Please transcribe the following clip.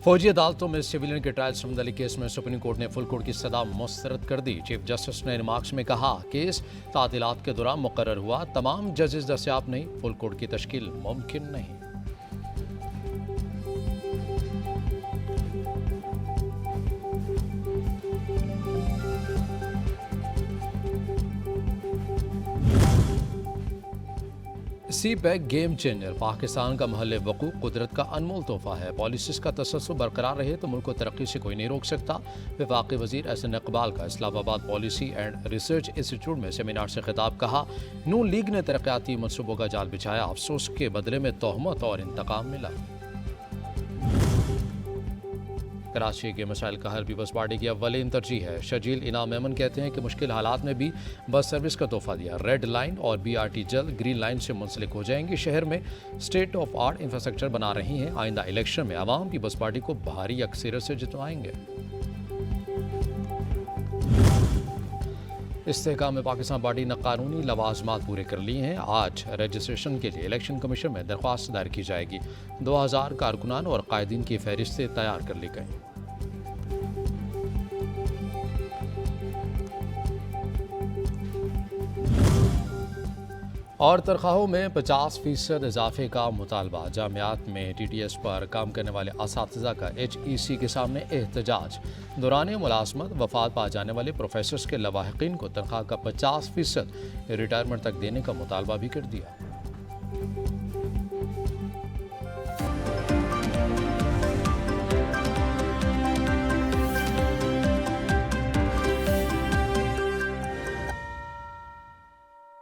फौजी अदालतों में सिविलियन के ट्रायल से मुतल्लिक केस में सुप्रीम कोर्ट ने फुल कोर्ट की सदा मुस्तरद कर दी। चीफ जस्टिस ने रिमार्क्स में कहा, केस तातीलात के दौरान मुकर्रर हुआ, तमाम जजेस दस्याब नहीं, फुल कोर्ट की तश्कील मुमकिन नहीं। सी पैक गेम चेंजर, पाकिस्तान का महल वकू कुदरत का अनमोल तोहफा है। पॉलिसीज का तसल्सल बरकरार रहे तो मुल्क को तरक्की से कोई नहीं रोक सकता। वफाकी वजीर एहसन इकबाल का Islamabad policy and research institute में सेमिनार से खिताब। कहा, नून लीग ने तरक्याती मनसूबों का जाल बिछाया, अफसोस के बदले में तोहमत और इंतकाम मिला। कराची के मसाइल का हल पीपल्स पार्टी की अव्वलीन तरजीह है। शजील इनाम मेमन कहते हैं कि मुश्किल हालात में भी बस सर्विस का तोहफा दिया। रेड लाइन और BRT जल्द ग्रीन लाइन से मुंसलिक हो जाएंगी। शहर में स्टेट ऑफ आर्ट इंफ्रास्ट्रक्चर बना रही हैं। आइंदा इलेक्शन में आवाम पीपल्स पार्टी को भारी अक्सरियत से जितवाएंगे। इस्तेहकाम में पाकिस्तान पार्टी ने कानूनी लवाजमात पूरे कर लिए हैं। आज रजिस्ट्रेशन के लिए इलेक्शन कमीशन में दरख्वास्त दायर की जाएगी। 2000 कारकुनान और कायदीन की फहरिस्तें तैयार कर ली गई। और तनख्वाहों में 50% इजाफे का मुतालबा। जामियात में TTS पर काम करने वाले असातिज़ा का HEC के सामने एहतजाज। दौरान मुलाजमत वफात पा जाने वाले प्रोफेसर्स के लवाहिकीन को तनख्वाह का 50% रिटायरमेंट तक देने का मुतालबा भी कर दिया।